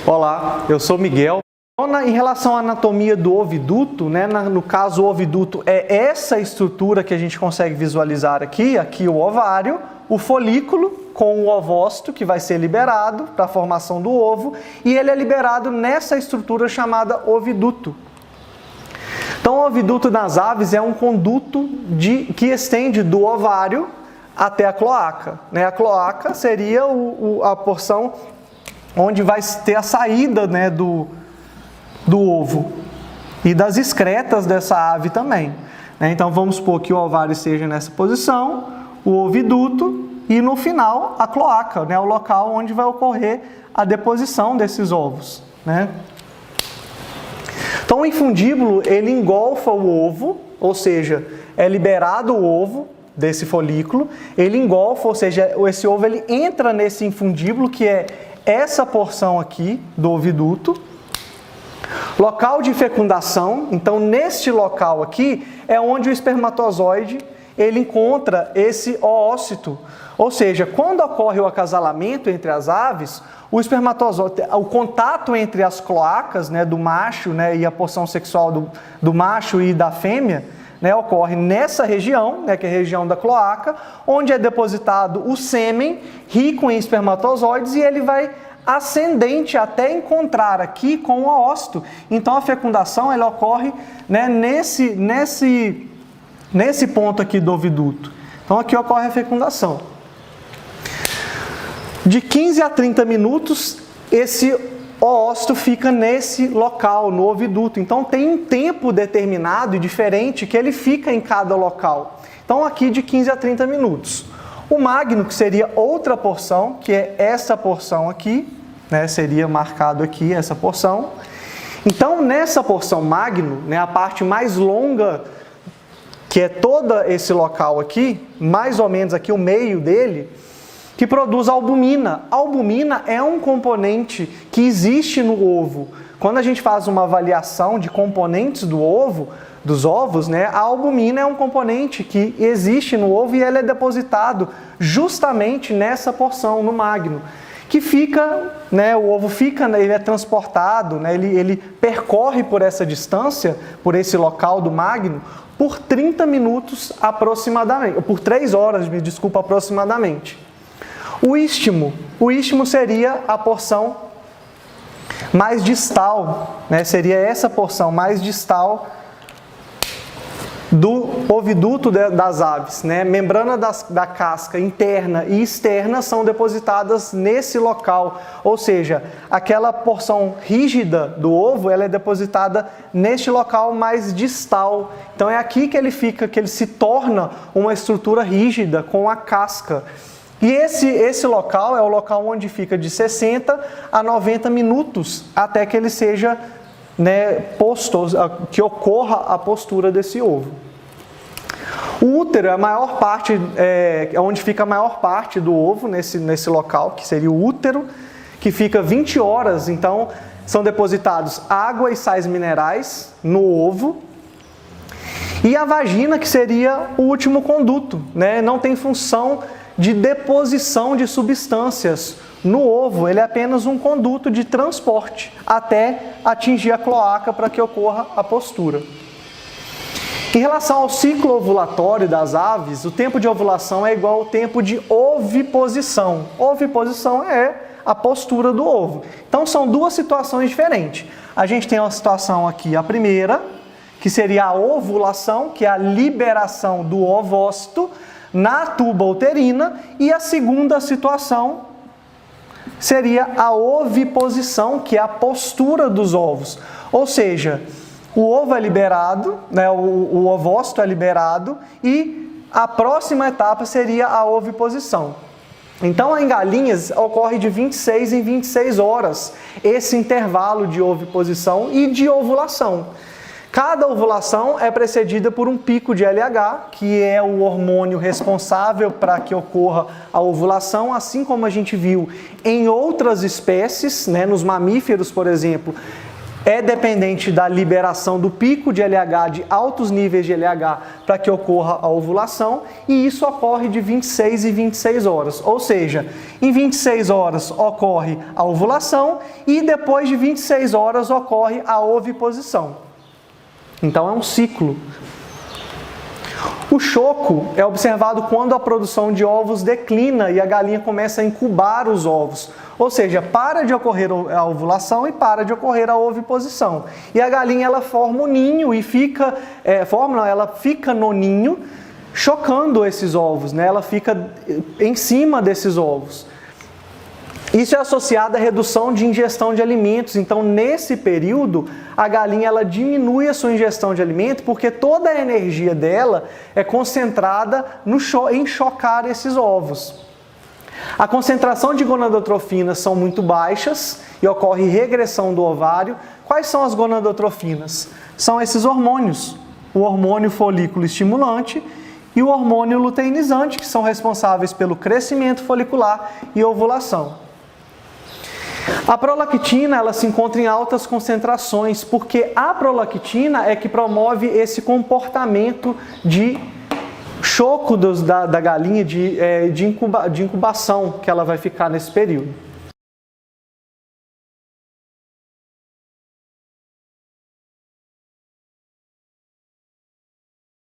Olá, eu sou Miguel. Em relação à anatomia do oviduto, no caso o oviduto é essa estrutura que a gente consegue visualizar aqui o ovário, o folículo com o ovócito que vai ser liberado para a formação do ovo e ele é liberado nessa estrutura chamada oviduto. Então o oviduto das aves é um conduto que estende do ovário até a cloaca. A cloaca seria a porção onde vai ter a saída do ovo e das excretas dessa ave também. Então vamos supor que o ovário esteja nessa posição, o oviduto e no final a cloaca, o local onde vai ocorrer a deposição desses ovos. Então o infundíbulo ele engolfa o ovo, ou seja, é liberado o ovo desse folículo, ele engolfa, ou seja, esse ovo ele entra nesse infundíbulo que é essa porção aqui do oviduto. Local de fecundação, então neste local aqui é onde o espermatozoide ele encontra esse oócito, ou seja, quando ocorre o acasalamento entre as aves, o espermatozoide, o contato entre as cloacas do macho e a porção sexual do macho e da fêmea ocorre nessa região, que é a região da cloaca, onde é depositado o sêmen rico em espermatozoides e ele vai ascendente até encontrar aqui com o oócito. Então a fecundação ela ocorre nesse ponto aqui do oviduto. Então aqui ocorre a fecundação. De 15 a 30 minutos esse oócito fica nesse local, no oviduto. Então tem um tempo determinado e diferente que ele fica em cada local. Então aqui de 15 a 30 minutos. O magno, que seria outra porção, que é essa porção aqui, seria marcado aqui essa porção. Então, nessa porção magno, a parte mais longa, que é todo esse local aqui, mais ou menos aqui o meio dele, que produz albumina. A albumina é um componente que existe no ovo. Quando a gente faz uma avaliação de componentes do ovo, dos ovos, a albumina é um componente que existe no ovo e ele é depositado justamente nessa porção, no magno, que fica, o ovo fica, ele é transportado, ele percorre por essa distância, por esse local do magno, por 30 minutos aproximadamente, por 3 horas, aproximadamente. O istmo seria a porção mais distal, seria essa porção mais distal do oviduto das aves. Membrana da casca interna e externa são depositadas nesse local, ou seja, aquela porção rígida do ovo ela é depositada neste local mais distal. Então é aqui que ele fica, que ele se torna uma estrutura rígida com a casca. E esse local é o local onde fica de 60 a 90 minutos até que ele seja posto, que ocorra a postura desse ovo. O útero é a maior parte, é onde fica a maior parte do ovo nesse local, que seria o útero, que fica 20 horas, então são depositados água e sais minerais no ovo. E a vagina, que seria o último conduto, não tem função de deposição de substâncias no ovo, ele é apenas um conduto de transporte até atingir a cloaca para que ocorra a postura. Em relação ao ciclo ovulatório das aves, o tempo de ovulação é igual ao tempo de oviposição. Oviposição é a postura do ovo. Então são duas situações diferentes. A gente tem uma situação aqui, a primeira, que seria a ovulação, que é a liberação do ovócito na tuba uterina, e a segunda situação seria a oviposição, que é a postura dos ovos. Ou seja, o ovo é liberado, o ovócito é liberado e a próxima etapa seria a oviposição. Então, em galinhas, ocorre de 26 em 26 horas esse intervalo de oviposição e de ovulação. Cada ovulação é precedida por um pico de LH, que é o hormônio responsável para que ocorra a ovulação, assim como a gente viu em outras espécies, nos mamíferos, por exemplo. é dependente da liberação do pico de LH, de altos níveis de LH, para que ocorra a ovulação, e isso ocorre de 26 e 26 horas. Ou seja, em 26 horas ocorre a ovulação e depois de 26 horas ocorre a oviposição. Então é um ciclo. O choco é observado quando a produção de ovos declina e a galinha começa a incubar os ovos. Ou seja, para de ocorrer a ovulação e para de ocorrer a oviposição. E a galinha ela forma o ninho e fica, ela fica no ninho chocando esses ovos, né? Ela fica em cima desses ovos. Isso é associado à redução de ingestão de alimentos. Então, nesse período, a galinha ela diminui a sua ingestão de alimento porque toda a energia dela é concentrada em chocar esses ovos. A concentração de gonadotrofinas são muito baixas e ocorre regressão do ovário. Quais são as gonadotrofinas? São esses hormônios, o hormônio folículo estimulante e o hormônio luteinizante, que são responsáveis pelo crescimento folicular e ovulação. A prolactina ela se encontra em altas concentrações, porque a prolactina é que promove esse comportamento de choco da galinha, de incubação que ela vai ficar nesse período.